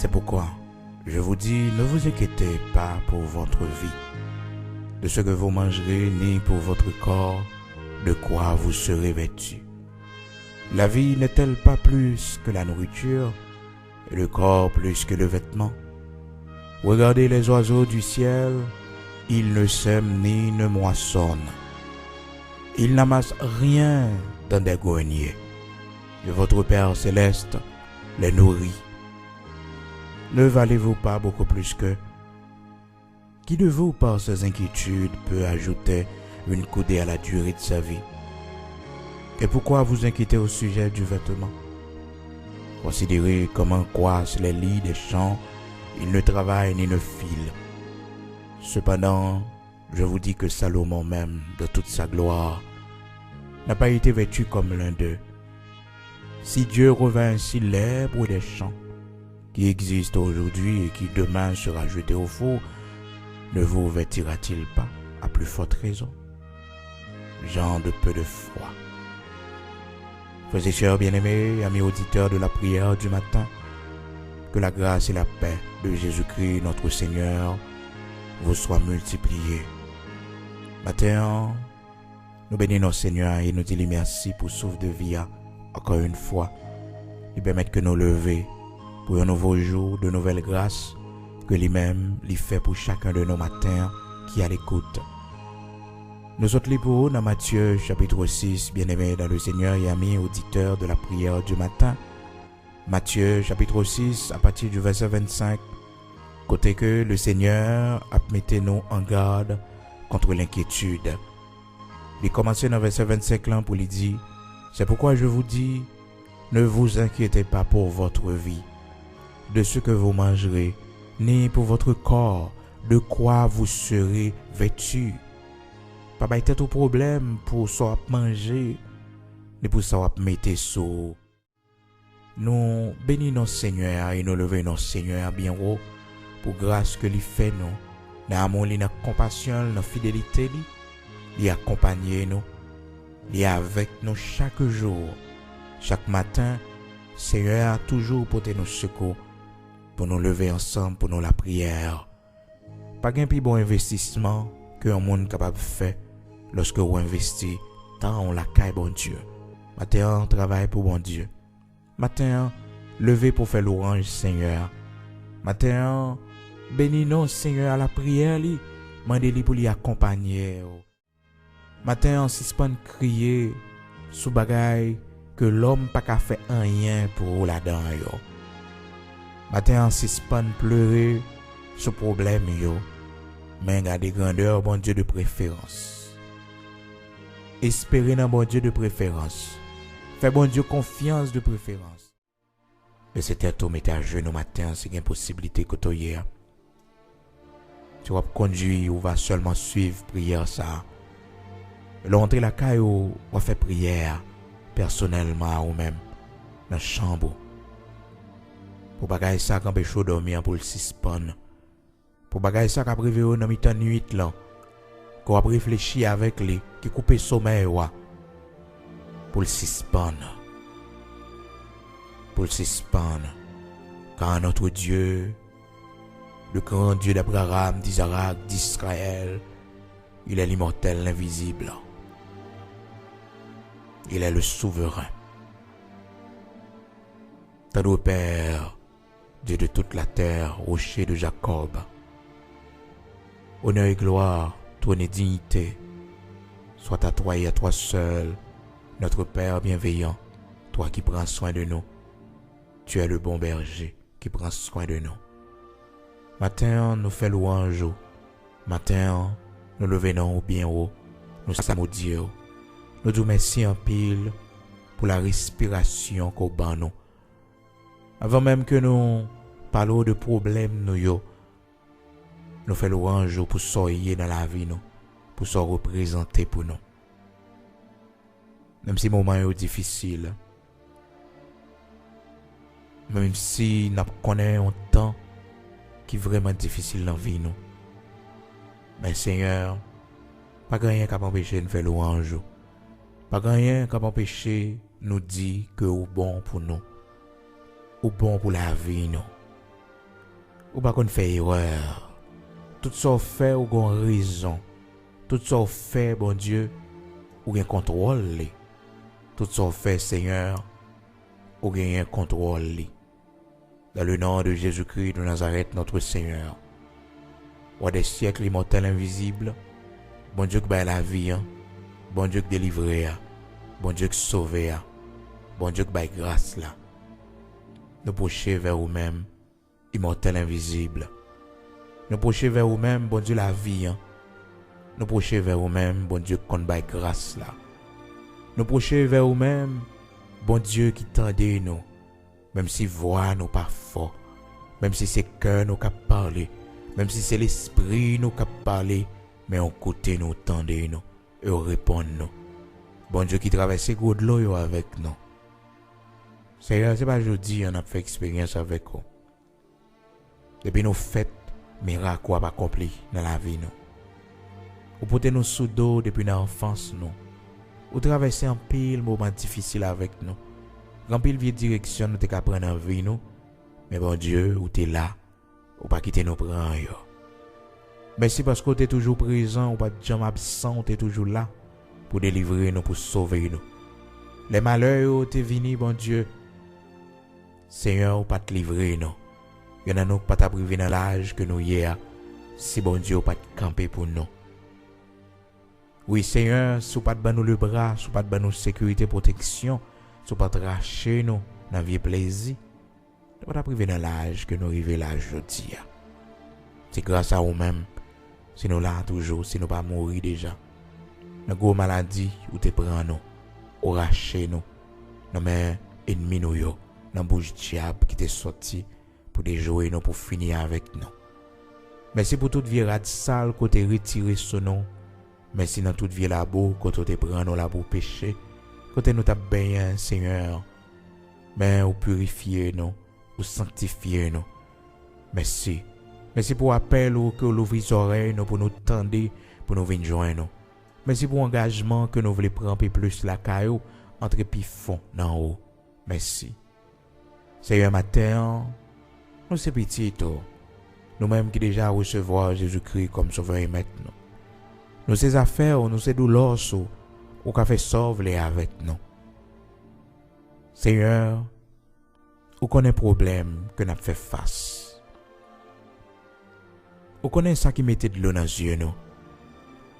C'est pourquoi je vous dis, ne vous inquiétez pas pour votre vie, de ce que vous mangerez, ni pour votre corps, de quoi vous serez vêtus. La vie n'est-elle pas plus que la nourriture, et le corps plus que le vêtement? Regardez les oiseaux du ciel, ils ne sèment ni ne moissonnent. Ils n'amassent rien dans des greniers, et votre Père céleste les nourrit. Ne valez-vous pas beaucoup plus qu'eux? Qui de vous, par ses inquiétudes, peut ajouter une coudée à la durée de sa vie? Et pourquoi vous inquiétez au sujet du vêtement? Considérez comment croissent les lits des champs, ils ne travaillent ni ne filent. Cependant, je vous dis que Salomon même, de toute sa gloire, n'a pas été vêtu comme l'un d'eux. Si Dieu revint ainsi l'herbe des champs, qui existe aujourd'hui et qui demain sera jeté au four, ne vous vêtira-t-il pas à plus forte raison? Gens de peu de foi. Frères et sœurs bien-aimés, amis auditeurs de la prière du matin, que la grâce et la paix de Jésus-Christ, notre Seigneur, vous soient multipliées. Matin, nous bénissons Seigneur et nous disons merci pour souffle de vie, encore une fois, et permettre que nous lever pour un nouveau jour de nouvelles grâces que lui-même lui fait pour chacun de nos matins qui à l'écoute. Nous autres libres dans Matthieu chapitre 6, bien-aimés dans le Seigneur et amis auditeurs de la prière du matin. Matthieu chapitre 6 à partir du verset 25, côté que le Seigneur a mettez-nous en garde contre l'inquiétude. Il commence dans le verset 25 là pour lui dire, c'est pourquoi je vous dis, ne vous inquiétez pas pour votre vie, de ce que vous mangerez, ni pour votre corps, de quoi vous serez vêtus. Pas de tout problème pour ça manger, ni pour ça mettre sous. Nous bénissons Seigneur et nous levons Seigneur bien haut pour grâce que lui fait nous, dans l'amour, dans la compassion, dans la fidélité, il accompagne nous, il est avec nous chaque jour, chaque matin. Seigneur a toujours porté nos secours pour nous lever ensemble pour nous la prière. Pas qu'un plus bon investissement que un monde capable de faire lorsque vous investissez tant on la caille bon Dieu. Matin, travail pour bon Dieu. Matin, lever pour faire l'orange Seigneur. Matin, bénis-nous Seigneur à la prière li, mandez-lui pour lui accompagner. Matin, suspend crier sous bagaille que l'homme pas qu'à faire rien pour la dedans yo. Matin, suspend pleurer sous problème yo. Mais gardez grandeur bon Dieu de préférence. Espérez dans bon Dieu de préférence. Fais bon Dieu confiance de préférence. Mais c'était tout mettre à genoux matin, c'est une possibilité que tu hier. Tu vas conduire ou va seulement suivre prière ça. L'entrée la caille ou va faire prière personnellement ou même dans la chambre. Pour bagaille ça quand pécho dormir pour le suspendre. Pour bagaille ça qu'a privé dans mi-temps nuit là. Qu'on va réfléchir avec lui qui coupe sommeil wa. Pour le suspendre. Pour le suspendre. Car notre Dieu, le grand Dieu d'Abraham, d'Isaac, d'Israël, il est l'immortel, l'invisible. Il est le souverain. Notre Père, Dieu de toute la terre, rocher de Jacob. Honneur et gloire, trône et dignité, soit à toi et à toi seul, notre Père bienveillant, toi qui prends soin de nous. Tu es le bon berger qui prend soin de nous. Matin, nous faisons louange. Matin, nous levons bien haut. Nous sommes Dieu. Nous disons merci en pile pour la respiration qu'on bat nous. Avant même que nous parlons de problèmes, nous faisons louange pour soyez dans la vie, nous, pour se représenter pour nous. Même si le moment est difficile, même si nous connaissons un temps qui est vraiment difficile dans la vie, nous. Mais Seigneur, pas rien qui empêcher de faire louange. Pas rien qui empêcher nous dire que vous bon pour nous. Ou bon pour la vie, nous. ou pas qu'on fait erreur. Tout ça fait ou gon raison. Tout ça fait, bon Dieu, ou gen contrôle. Tout ça fait, Seigneur, ou gen contrôle. Dans le nom de Jésus-Christ de Nazareth, notre Seigneur. Roi des siècles immortels invisibles, bon Dieu qui bat la vie, hein? Bon Dieu qui délivre, bon Dieu qui sauve, bon Dieu qui bat grâce là. Nous procher vers vous-même, immortel invisible. Nous procher vers vous-même, bon Dieu la vie, hein? Nous procher vers vous-même, bon Dieu qui bat grâce là. Nous procher vers vous-même, bon Dieu qui tendait nous, même si voix nous pas fort, même si c'est cœur nous qui parler, même si c'est l'esprit nous qui parler, mais on côté nous tendez nous et on répond nous. Bon Dieu qui traverse gros de l'eau avec nous. Seigneur, c'est pas aujourd'hui on a fait expérience avec vous. Depuis nos fêtes, miracles pas accompli dans la vie nous. Vous portez nous sous dos depuis l'enfance nous. Vous traversez un pile moment difficile avec nous. En pile vieille direction nous t'es prendre en vie nous. Mais bon Dieu, vous t'es là, ou pas quitter nos prendre yo. Merci parce que vous êtes toujours présent, ou pas jamais absent, vous êtes toujours là pour délivrer nous, pour sauver nous. Les malheurs où t'es venu, bon Dieu, Seigneur, ou pas te livrer nous. Il y en a nous pas ta privé dans l'âge que nous hier, si bon Dieu ou pas te camper pour nous. Oui Seigneur, si ou pas te ban nous le bras, si ou pas te ban nous sécurité, protection, si ou pas te racher nous dans vie plaisir, nous pas ta privé dans l'âge que nous arrivons là aujourd'hui. C'est grâce à vous-même, si nous là toujours, si nous pas mourir déjà. Dans gros maladie ou te prend nous, ou racher nous, nos mains ennemis nous yo, dans bouche diable qui t'est sorti pour déjouer nous, pour finir avec nous. Merci pour toute vie sale côté retiré son nom. Merci dans toute vie labo côté te prend nous là pour péché, côté nous t'a bien Seigneur. Mais ou purifier nous, ou sanctifier nous. Merci. Merci pour l'appel que vous ouvrez les oreilles pour nous tendre, pour nous venir joindre. Merci pour l'engagement que nous voulons prendre plus la caillou entre puis fond en haut. Merci. Seigneur matin, nous sommes petits, nous-mêmes qui déjà recevoir Jésus-Christ comme sauveur et maître. Nous ces affaires, nous ces douleurs, ou qu'a fait sauver avec nous. Seigneur, ou connaît problème que nous avons fait face. Ou connaît ça qui mettait de l'eau dans les yeux nous.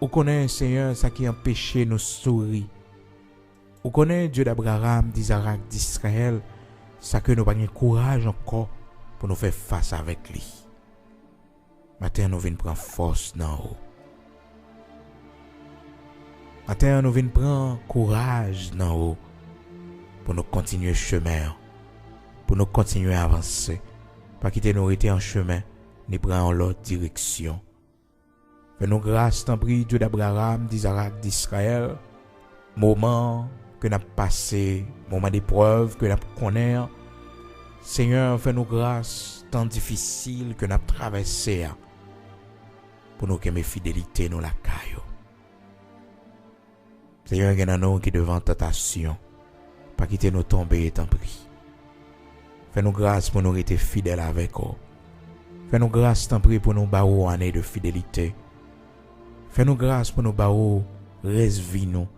Ou connaît Seigneur ça qui empêchait nous sourire. Ou connaît Dieu d'Abraham, d'Isaac, d'Israël, ça que nous pas de courage encore pour nous faire face avec lui. Maintenant nous venons prendre force dans haut. Maintenant nous venons prendre courage dans haut pour nous continuer chemin, pour nous continuer à avancer, pas quitter nous arrêter en chemin, ni prendre l'autre direction. Fais-nous grâce, t'en prie, Dieu d'Abraham, d'Isaac, d'Israël, moment que nous avons passé, moment d'épreuve que nous avons connu. Seigneur, fais-nous grâce, temps difficile que nous avons traversé, pour nous que mes fidélités nous la caillent. Seigneur, il y en a nous qui devant tentation, pas quitter nous tomber, t'en prie. Fais-nous grâce pour nous rester fidèles avec vous. Fais-nous grâce, t'en prie, pour nous barreau année de fidélité. Fais-nous grâce pour nous barreau resvi nous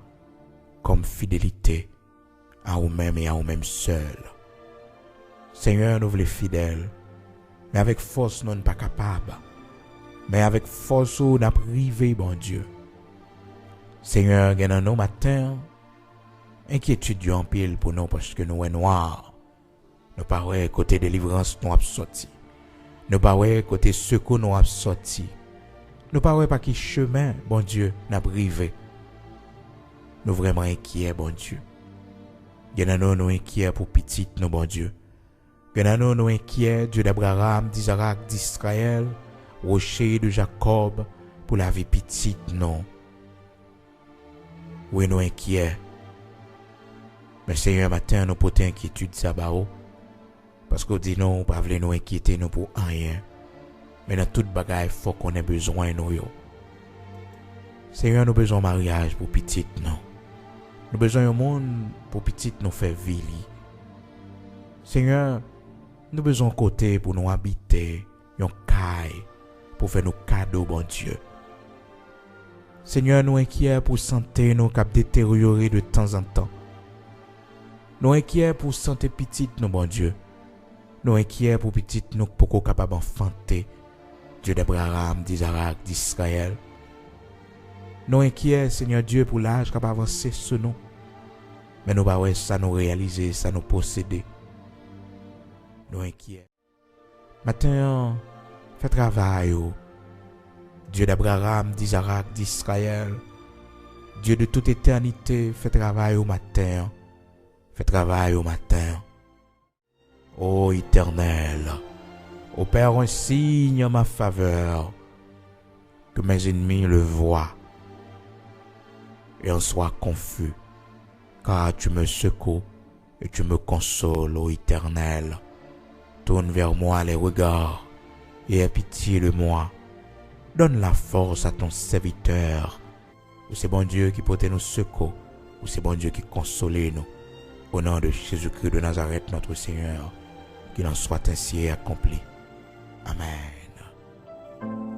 comme fidélité à nous-mêmes et à nous-mêmes seuls. Seigneur, nous voulons fidèles, mais avec force nous ne pas capables. Mais avec force nous n'a privé, bon Dieu. Seigneur, gagne nos matins, inquiétude en pile pour nous parce que nous sommes noirs. Nous pas ouais côté délivrance nous avons sorti. Nous pas ouais côté secours nous avons sorti. Nous pas ouais pas qui chemin, bon Dieu, n'a privé. Nous vraiment inquiets, bon Dieu. Gagne nous inquiets pour petit nous, bon Dieu. Gagne nous inquiets, Dieu d'Abraham, d'Isaac, d'Israël, rocher de Jacob, pour la vie petite, non. Oui, nous inquiets. Mais Seigneur, matin, nous portons inquiétude, ça bao. Parce qu'on dit non, pas voulons nous inquiéter nous pour rien. Mais dans toute bagaille, il faut qu'on ait besoin de nous. Seigneur, nous avons besoin de mariage pour petite, non. Nous avons besoin de monde pour petite nous faire vivre. Seigneur, nous avons besoin de côté pour nous habiter yon caille pour faire nos cadeaux, bon Dieu. Seigneur, nous inquiets pour santé nous cap détériorer de temps en temps. Nous inquiets pour santé petite nous, bon Dieu. Nous inquiets pour petite nous pour capable enfanter. Dieu d'Abraham, d'Isaac, d'Israël. Nous inquiets, Seigneur Dieu, pour l'âge capable avancer sur nous. Mais nous pas ça nous réaliser, ça nous posséder. Nous inquiets. Maintenant, fais travail. Dieu d'Abraham, d'Isaac, d'Israël. Dieu de toute éternité, fais travail au matin. Fais travail au matin. Ô Éternel, opère un signe en ma faveur, que mes ennemis le voient et en soient confus, car tu me secours et tu me consoles, ô Éternel. Tourne vers moi les regards et aie pitié de moi. Donne la force à ton serviteur, ou c'est bon Dieu qui porte nous secours, ou c'est bon Dieu qui console nous. Au nom de Jésus-Christ de Nazareth, notre Seigneur, qu'il en soit ainsi accompli. Amen.